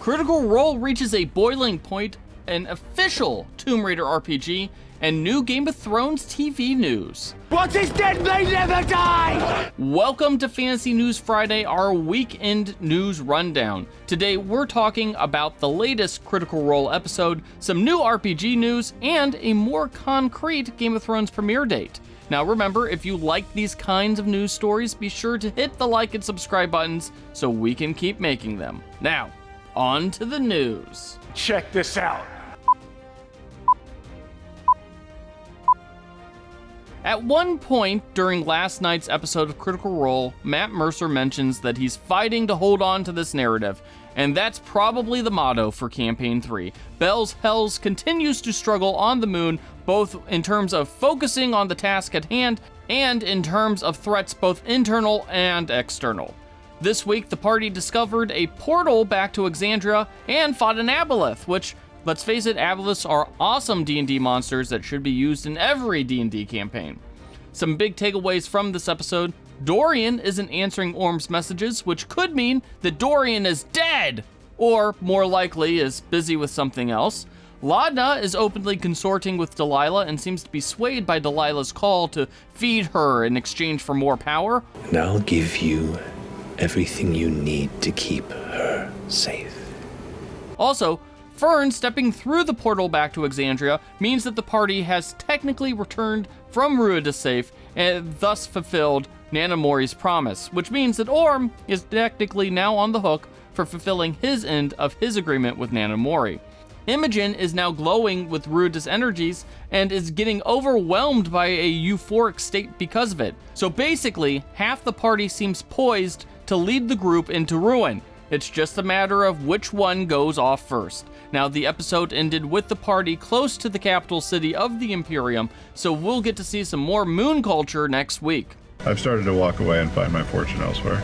Critical Role reaches a boiling point, an official Tomb Raider RPG, and new Game of Thrones TV news. What is dead may never die! Welcome to Fantasy News Friday, our weekend news rundown. Today we're talking about the latest Critical Role episode, some new RPG news, and a more concrete Game of Thrones premiere date. Now remember, if you like these kinds of news stories, be sure to hit the like and subscribe buttons so we can keep making them. Now, on to the news. Check this out. At one point during last night's episode of Critical Role, Matt Mercer mentions that he's fighting to hold on to this narrative, and that's probably the motto for Campaign 3. Bells Hells continues to struggle on the moon, both in terms of focusing on the task at hand, and in terms of threats both internal and external. This week, the party discovered a portal back to Exandria and fought an aboleth, which, let's face it, aboleths are awesome D&D monsters that should be used in every D&D campaign. Some big takeaways from this episode: Dorian isn't answering Orm's messages, which could mean that Dorian is dead, or more likely is busy with something else. Laudna is openly consorting with Delilah and seems to be swayed by Delilah's call to feed her in exchange for more power. And I'll give you everything you need to keep her safe. Also, Fern stepping through the portal back to Exandria means that the party has technically returned from Ruidus safe and thus fulfilled Nana Mori's promise, which means that Orm is technically now on the hook for fulfilling his end of his agreement with Nana Mori. Imogen is now glowing with Ruidus energies and is getting overwhelmed by a euphoric state because of it. So basically, half the party seems poised to lead the group into ruin. It's just a matter of which one goes off first. Now, the episode ended with the party close to the capital city of the Imperium, so we'll get to see some more moon culture next week. I've started to walk away and find my fortune elsewhere.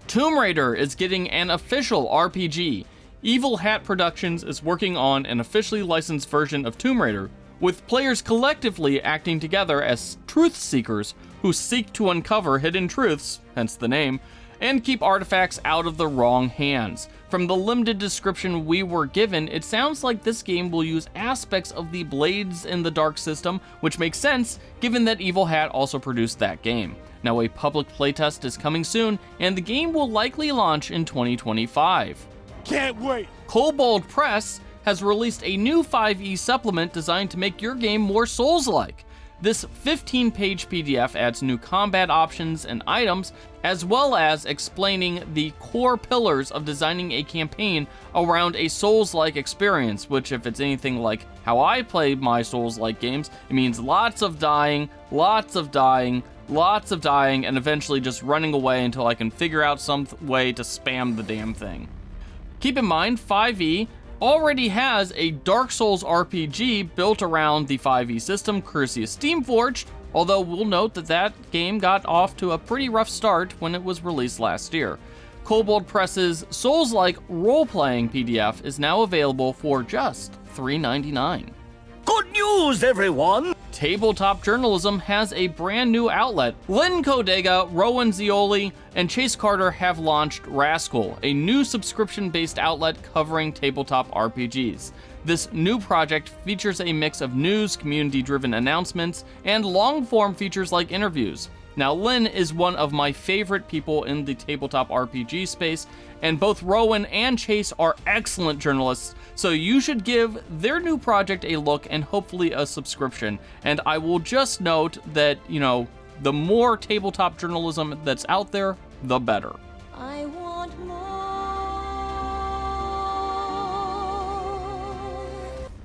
Tomb Raider is getting an official RPG. Evil Hat Productions is working on an officially licensed version of Tomb Raider, with players collectively acting together as truth seekers who seek to uncover hidden truths, hence the name, and keep artifacts out of the wrong hands. From the limited description we were given, it sounds like this game will use aspects of the Blades in the Dark system, which makes sense given that Evil Hat also produced that game. Now, a public playtest is coming soon, and the game will likely launch in 2025. Can't wait! Kobold Press has released a new 5e supplement designed to make your game more Souls-like. This 15-page PDF adds new combat options and items, as well as explaining the core pillars of designing a campaign around a Souls-like experience, which, if it's anything like how I play my Souls-like games, it means lots of dying, lots of dying, lots of dying, and eventually just running away until I can figure out some way to spam the damn thing. Keep in mind, 5e already has a Dark Souls RPG built around the 5e system, courtesy of Steamforged, although we'll note that that game got off to a pretty rough start when it was released last year. Kobold Press's Souls-like role-playing PDF is now available for just $3.99. Good news, everyone! Tabletop Journalism has a brand new outlet. Lynn Kodega, Rowan Zioli, and Chase Carter have launched Rascal, a new subscription-based outlet covering tabletop RPGs. This new project features a mix of news, community-driven announcements, and long-form features like interviews. Now, Lynn is one of my favorite people in the tabletop RPG space, and both Rowan and Chase are excellent journalists, so you should give their new project a look and hopefully a subscription. And I will just note that, the more tabletop journalism that's out there, the better. I want more.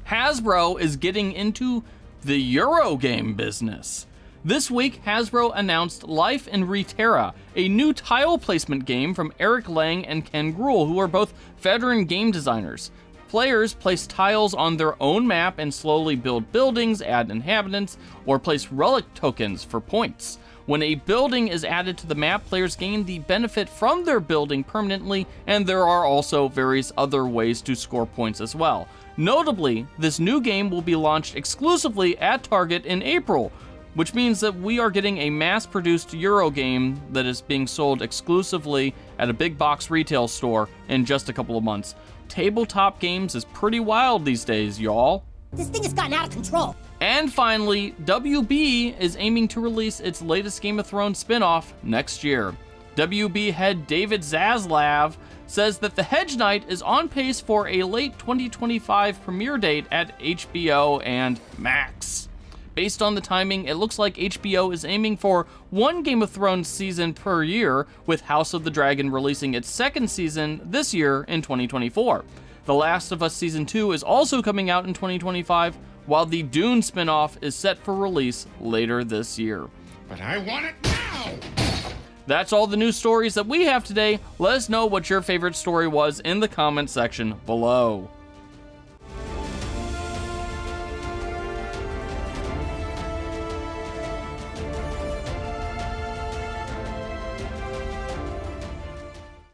Hasbro is getting into the Eurogame business. This week, Hasbro announced Life in Reterra, a new tile placement game from Eric Lang and Ken Gruhl, who are both veteran game designers. Players place tiles on their own map and slowly build buildings, add inhabitants, or place relic tokens for points. When a building is added to the map, players gain the benefit from their building permanently, and there are also various other ways to score points as well. Notably, this new game will be launched exclusively at Target in April. which means that we are getting a mass-produced Eurogame that is being sold exclusively at a big box retail store in just a couple of months. Tabletop games is pretty wild these days, y'all. This thing has gotten out of control. And finally, WB is aiming to release its latest Game of Thrones spin-off next year. WB head David Zaslav says that The Hedge Knight is on pace for a late 2025 premiere date at HBO and Max. Based on the timing, it looks like HBO is aiming for one Game of Thrones season per year, with House of the Dragon releasing its second season this year in 2024. The Last of Us Season 2 is also coming out in 2025, while the Dune spin-off is set for release later this year. But I want it now! That's all the news stories that we have today. Let us know what your favorite story was in the comments section below.